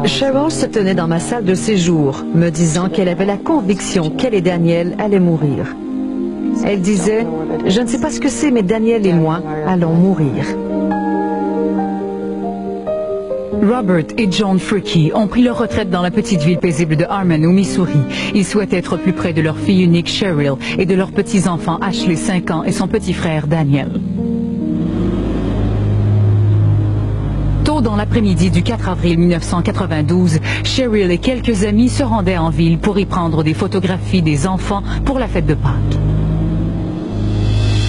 Cheryl se tenait dans ma salle de séjour, me disant qu'elle avait la conviction qu'elle et Daniel allaient mourir. Elle disait, « Je ne sais pas ce que c'est, mais Daniel et moi allons mourir. » Robert et Joan Fricke ont pris leur retraite dans la petite ville paisible de Harmon, au Missouri. Ils souhaitent être plus près de leur fille unique Cheryl et de leurs petits-enfants Ashley, 5 ans, et son petit frère Daniel. Tôt dans l'après-midi du 4 avril 1992, Cheryl et quelques amis se rendaient en ville pour y prendre des photographies des enfants pour la fête de Pâques.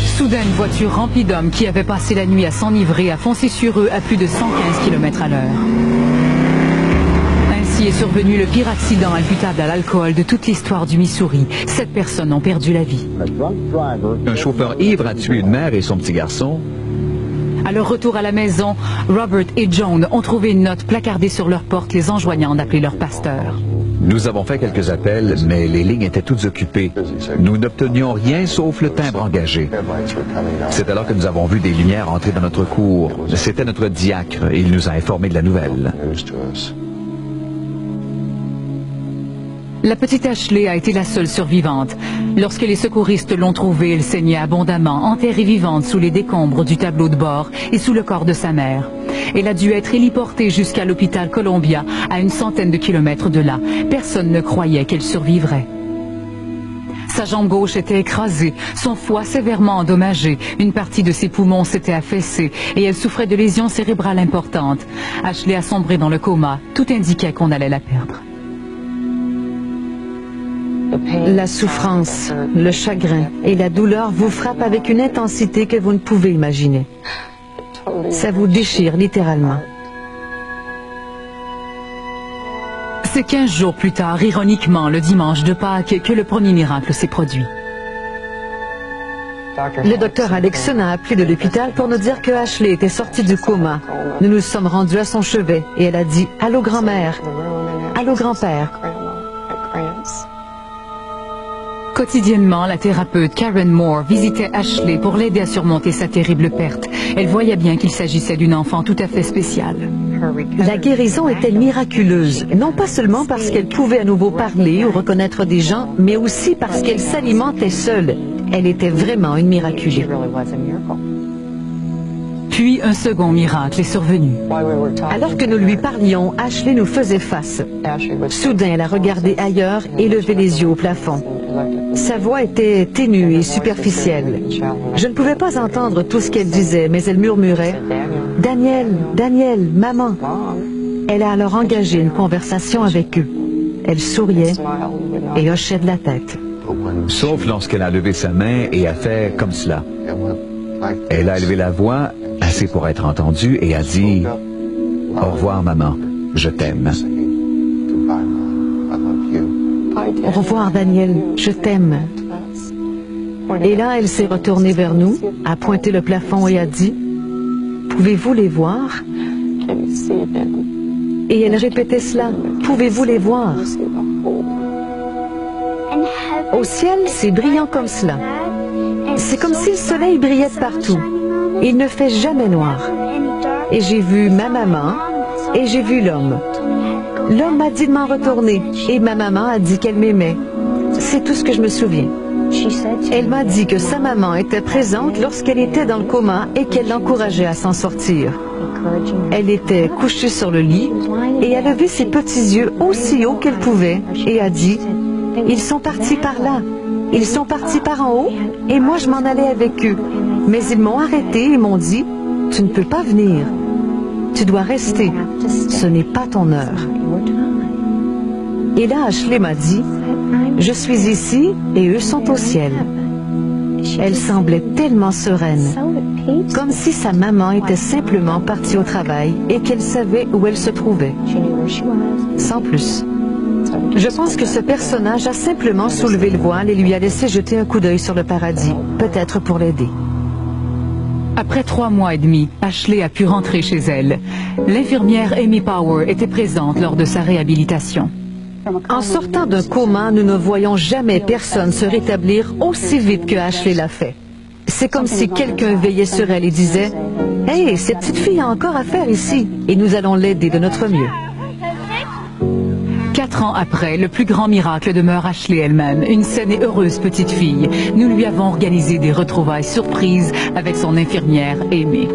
Soudain, une voiture remplie d'hommes qui avaient passé la nuit à s'enivrer a foncé sur eux à plus de 115 km à l'heure. Ainsi est survenu le pire accident imputable à l'alcool de toute l'histoire du Missouri. 7 personnes ont perdu la vie. Un chauffeur ivre a tué une mère et son petit garçon. À leur retour à la maison, Robert et Joan ont trouvé une note placardée sur leur porte les enjoignant d'appeler leur pasteur. Nous avons fait quelques appels, mais les lignes étaient toutes occupées. Nous n'obtenions rien sauf le timbre engagé. C'est alors que nous avons vu des lumières entrer dans notre cour. C'était notre diacre et il nous a informés de la nouvelle. La petite Ashley a été la seule survivante. Lorsque les secouristes l'ont trouvée, elle saignait abondamment, enterrée vivante sous les décombres du tableau de bord et sous le corps de sa mère. Elle a dû être héliportée jusqu'à l'hôpital Columbia, à une centaine de kilomètres de là. Personne ne croyait qu'elle survivrait. Sa jambe gauche était écrasée, son foie sévèrement endommagé, une partie de ses poumons s'était affaissée et elle souffrait de lésions cérébrales importantes. Ashley a sombré dans le coma, tout indiquait qu'on allait la perdre. La souffrance, le chagrin et la douleur vous frappent avec une intensité que vous ne pouvez imaginer. Ça vous déchire littéralement. C'est 15 jours plus tard, ironiquement, le dimanche de Pâques, que le premier miracle s'est produit. Le docteur Alexson a appelé de l'hôpital pour nous dire que Ashley était sortie du coma. Nous nous sommes rendus à son chevet et elle a dit « Allô grand-mère, allô grand-père ». Quotidiennement, la thérapeute Karen Moore visitait Ashley pour l'aider à surmonter sa terrible perte. Elle voyait bien qu'il s'agissait d'une enfant tout à fait spéciale. La guérison était miraculeuse, non pas seulement parce qu'elle pouvait à nouveau parler ou reconnaître des gens, mais aussi parce qu'elle s'alimentait seule. Elle était vraiment une miraculée. Puis un second miracle est survenu. Alors que nous lui parlions, Ashley nous faisait face. Soudain, elle a regardé ailleurs et levé les yeux au plafond. Sa voix était ténue et superficielle. Je ne pouvais pas entendre tout ce qu'elle disait, mais elle murmurait « Daniel, Daniel, maman ». Elle a alors engagé une conversation avec eux. Elle souriait et hochait de la tête. Sauf lorsqu'elle a levé sa main et a fait comme cela. Elle a élevé la voix, assez pour être entendue, et a dit « Au revoir, maman, je t'aime ». Au revoir, Daniel, je t'aime. Et là, elle s'est retournée vers nous, a pointé le plafond et a dit « Pouvez-vous les voir ?» Et elle répétait cela « Pouvez-vous les voir ?» Au ciel, c'est brillant comme cela. C'est comme si le soleil brillait partout. Il ne fait jamais noir. Et j'ai vu ma maman et j'ai vu l'homme. L'homme m'a dit de m'en retourner et ma maman a dit qu'elle m'aimait. C'est tout ce que je me souviens. Elle m'a dit que sa maman était présente lorsqu'elle était dans le coma et qu'elle l'encourageait à s'en sortir. Elle était couchée sur le lit et elle a levé ses petits yeux aussi haut qu'elle pouvait et a dit « Ils sont partis par là. Ils sont partis par en haut et moi je m'en allais avec eux. Mais ils m'ont arrêté et m'ont dit « Tu ne peux pas venir. Tu dois rester. Ce n'est pas ton heure. » Et là, Ashley m'a dit « Je suis ici et eux sont au ciel. » Elle semblait tellement sereine, comme si sa maman était simplement partie au travail et qu'elle savait où elle se trouvait. Sans plus. Je pense que ce personnage a simplement soulevé le voile et lui a laissé jeter un coup d'œil sur le paradis, peut-être pour l'aider. Après 3 mois et demi, Ashley a pu rentrer chez elle. L'infirmière Amy Power était présente lors de sa réhabilitation. En sortant d'un coma, nous ne voyons jamais personne se rétablir aussi vite que Ashley l'a fait. C'est comme si quelqu'un veillait sur elle et disait « Hey, cette petite fille a encore à faire ici et nous allons l'aider de notre mieux. » 4 ans après, le plus grand miracle demeure Ashley elle-même, une saine et heureuse petite fille. Nous lui avons organisé des retrouvailles surprises avec son infirmière aimée.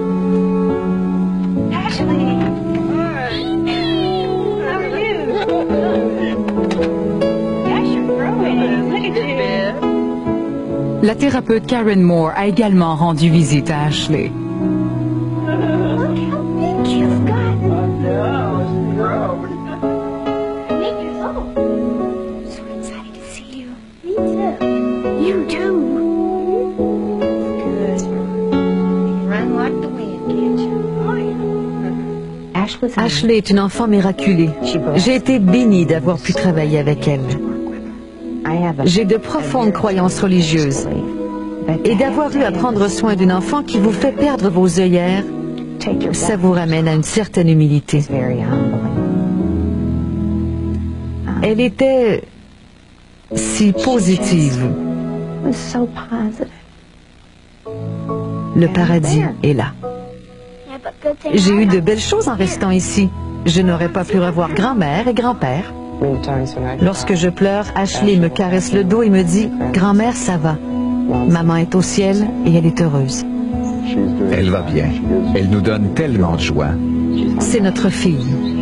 La thérapeute Karen Moore a également rendu visite à Ashley. Ashley est une enfant miraculée. J'ai été bénie d'avoir pu travailler avec elle. J'ai de profondes croyances religieuses. Et d'avoir eu à prendre soin d'une enfant qui vous fait perdre vos œillères, ça vous ramène à une certaine humilité. Elle était si positive. Le paradis est là. J'ai eu de belles choses en restant ici. Je n'aurais pas pu revoir grand-mère et grand-père. Lorsque je pleure, Ashley me caresse le dos et me dit « Grand-mère, ça va. Maman est au ciel et elle est heureuse. » Elle va bien. Elle nous donne tellement de joie. C'est notre fille.